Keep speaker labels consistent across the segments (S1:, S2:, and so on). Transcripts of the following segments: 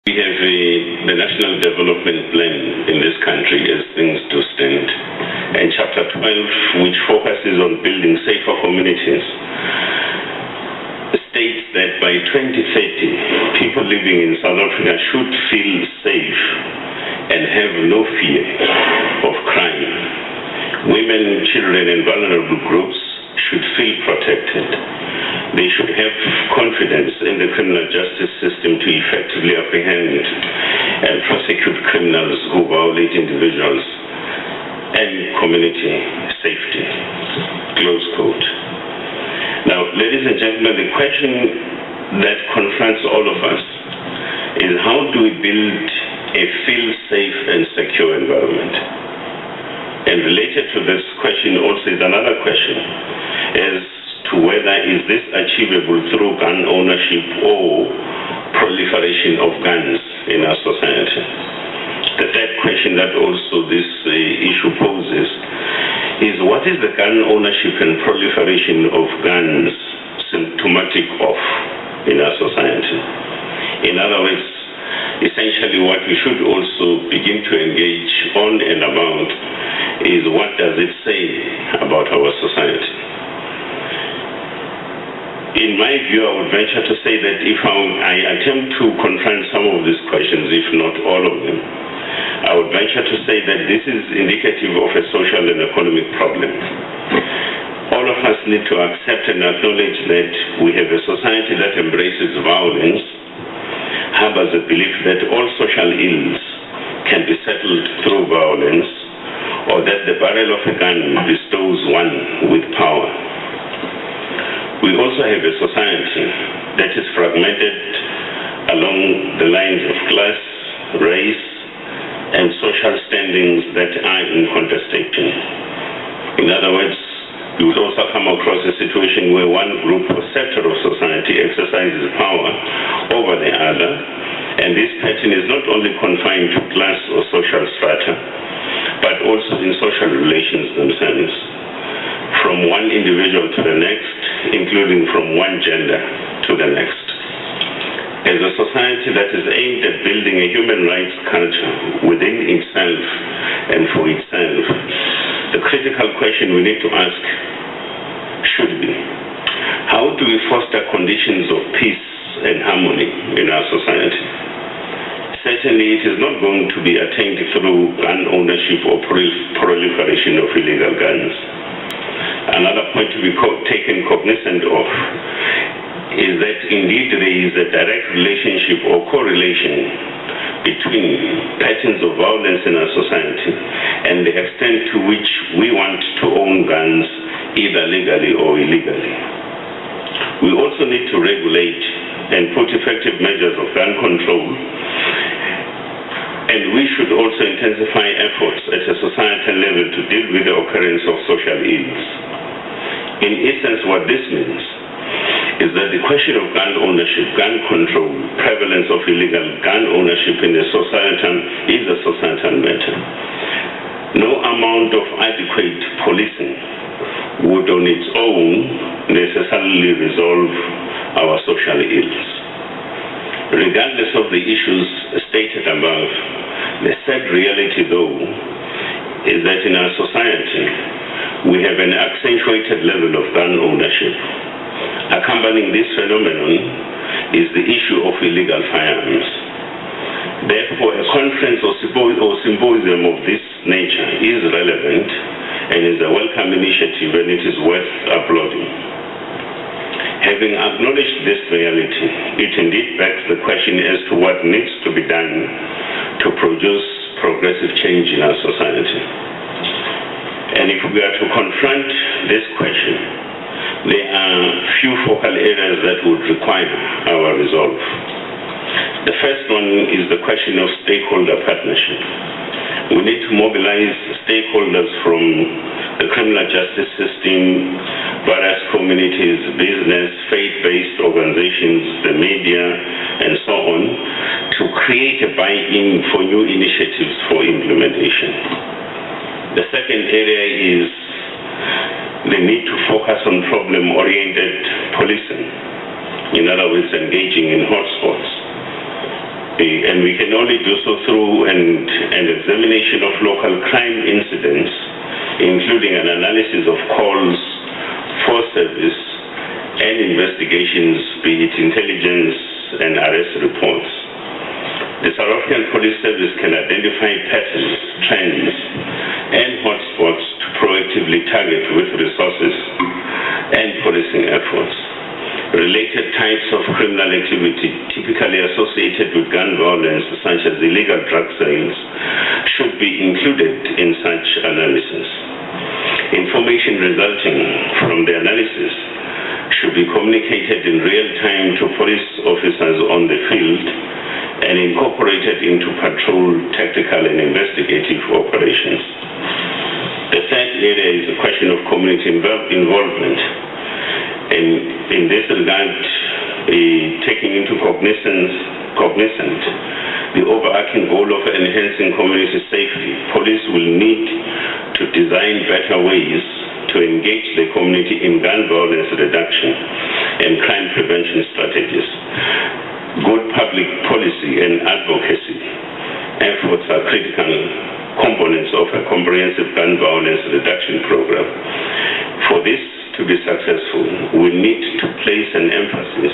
S1: We have the National Development Plan in this country as things do stand, and Chapter 12, which focuses on building safer communities, states that by 2030, people living in South Africa should feel safe and have no fear of crime. Women, children, and vulnerable groups should feel protected. They should have confidence in the criminal justice system to effectively apprehend and prosecute criminals who violate individuals and community safety. Close quote. Now, ladies and gentlemen, the question that confronts all of us is how do we build a feel safe and secure environment? And related to this question also is another question as to whether is this achievable through gun ownership or proliferation of guns in our society. The third question that also this issue poses is what is the gun ownership and proliferation of guns symptomatic of in our society? In other words, essentially what we should also begin to engage on and about is what does it say about our society? In my view, I would venture to say that if I attempt to confront some of these questions, if not all of them, I would venture to say that this is indicative of a social and economic problem. All of us need to accept and acknowledge that we have a society that embraces violence, harbors a belief that all social ills can be settled through violence, or that the barrel of a gun bestows one with power. We also have a society that is fragmented along the lines of class, race, and social standings that are in contestation. In other words, you would also come across a situation where one group or sector of society exercises power over the other, and this pattern is not only confined to class or social strata, but also in social relations themselves, from one individual to the next, including from one gender to the next. As a society that is aimed at building a human rights culture within itself and for itself, the critical question we need to ask should be, how do we foster conditions of peace and harmony in our society? Certainly, it is not going to be attained through gun ownership or proliferation of illegal guns. Another point to be taken cognizant of is that indeed there is a direct relationship or correlation between patterns of violence in our society and the extent to which we want to own guns either legally or illegally. We also need to regulate and put effective measures of gun control, and we should also intensify efforts at a societal level to deal with the occurrence of social ills. In essence, what this means is that the question of gun ownership, gun control, prevalence of illegal gun ownership in the society is a societal matter. No amount of adequate policing would on its own necessarily resolve our social ills. Regardless of the issues stated above, the sad reality though is that in our society we have an accentuated level of gun ownership. Accompanying this phenomenon is the issue of illegal firearms. Therefore, a conference or symposium of this nature is relevant and is a welcome initiative, and it is worth applauding. Having acknowledged this reality, it indeed begs the question as to what needs to be done to produce progressive change in our society. And if we are to confront this question, there are few focal areas that would require our resolve. The first one is the question of stakeholder partnership. We need to mobilize stakeholders from the criminal justice system, various communities, business, faith-based organizations, the media, and so on, to create a buy-in for new initiatives for implementation. The second area is the need to focus on problem-oriented policing. In other words, engaging in hotspots. And we can only do so through an examination of local crime incidents, including an analysis of calls for service and investigations, be it intelligence and arrest reports. The South African Police Service can identify patterns, trends, and hotspots to proactively target with resources and policing efforts. Related types of criminal activity typically associated with gun violence, such as illegal drug sales, should be included in such analysis. Information resulting from the analysis should be communicated in real time to police officers on the field and incorporated into patrol, tactical, and investigative operations. The third area is the question of community involvement. And in this regard, taking into cognizant the overarching goal of enhancing community safety, police will need to design better ways to engage the community in gun violence reduction and crime prevention strategies. Good public policy and advocacy efforts are critical components of a comprehensive gun violence reduction program. For this to be successful, we need to place an emphasis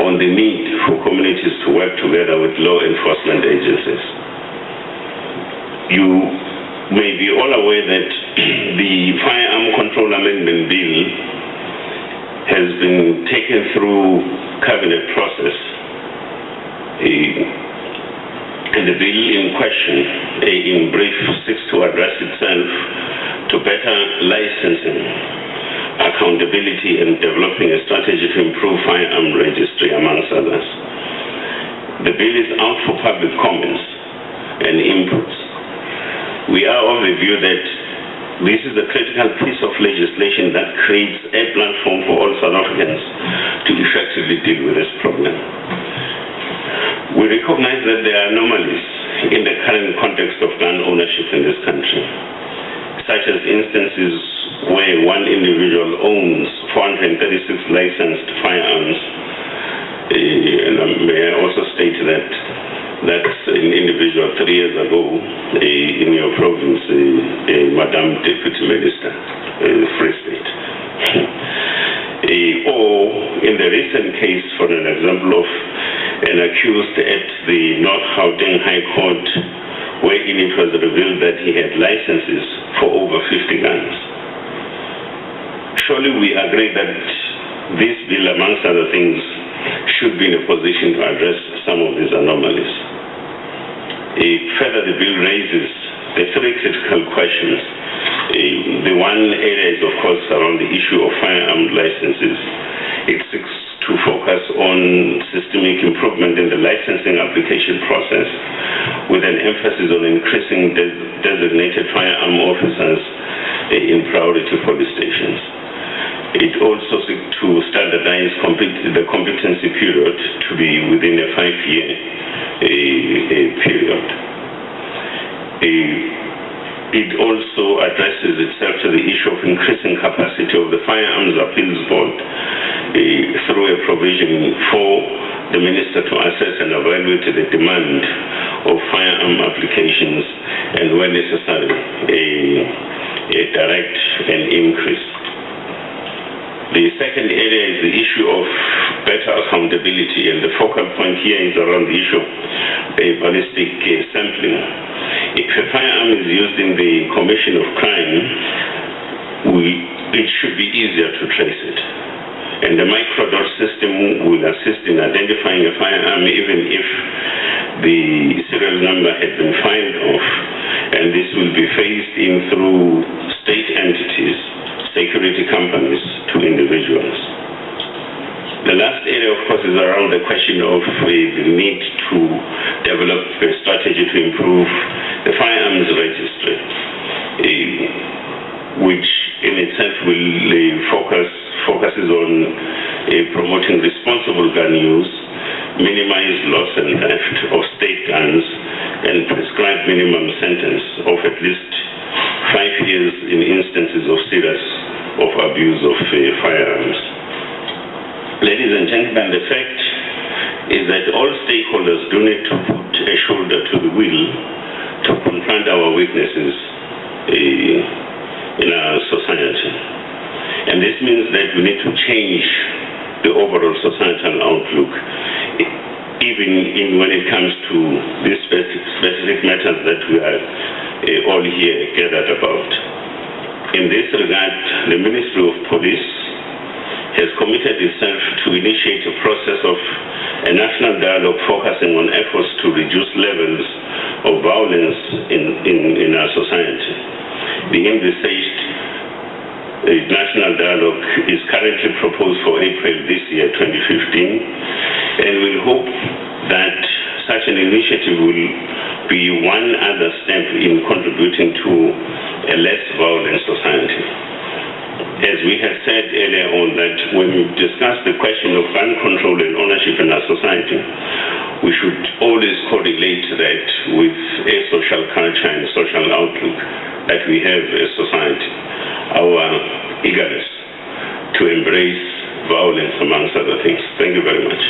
S1: on the need for communities to work together with law enforcement agencies. You may be all aware that the Firearm Control Amendment Bill has been taken through cabinet process. And the bill in question, in brief, seeks to address itself to better licensing, accountability, and developing a strategy to improve firearm registry, amongst others. The bill is out for public comments and inputs. We are of the view that this is a critical piece of legislation that creates a platform for all South Africans to effectively deal with this problem. We recognize that there are anomalies in the current context of gun ownership in this country, such as instances where one individual owns 436 licensed firearms. And may I also state that that's an individual 3 years ago in your province, Madam Deputy Minister, Free State. Or in the recent case, for an example, of an accused at the North Gauteng High Court, wherein it was revealed that he had licenses for over 50 guns. Surely we agree that this bill, amongst other things, should be in a position to address some of these anomalies. Further, the bill raises the 3 critical questions. The one area is, of course, around the issue of firearm licenses. It seeks to focus on systemic improvement in the licensing application process, with an emphasis on increasing designated firearm officers in priority police stations. It also seeks to standardize the competency period to be within a 5-year period. It also addresses itself to the issue of increasing capacity of the Firearms Appeals Board through a provision for the Minister to assess and evaluate the demand of firearm applications and, where necessary, direct an increase. The second area is the issue of better accountability, and the focal point here is around the issue of ballistic sampling. If a firearm is used in the commission of crime, it should be easier to trace it. And the microdot system will assist in identifying a firearm even if the serial number had been filed off, and this will be phased in through state entities, security companies, to individuals. The last area, of course, is around the question of the need to develop a strategy to improve the firearms registry, which in itself will focuses on promoting responsible gun use, minimize loss and theft of state guns, and prescribe minimum sentence of at least 5 years in instances of serious abuse of firearms. Ladies and gentlemen, the fact is that all stakeholders do need to put a shoulder to the wheel to confront our weaknesses in our society. And this means that we need to change the overall societal outlook, even when it comes to these specific matters that we are all here gathered about. In this regard, the Ministry of Police has committed itself to initiate a process of a national dialogue focusing on efforts to reduce levels of violence in our society. The envisaged national dialogue is currently proposed for April this year, 2015, and we hope that such an initiative will be one other step in contributing to a less violent society. As we have said earlier on, that when we discuss the question of gun control and ownership in our society, we should always correlate that with a social culture and social outlook that we have as society, our eagerness to embrace violence, amongst other things. Thank you very much.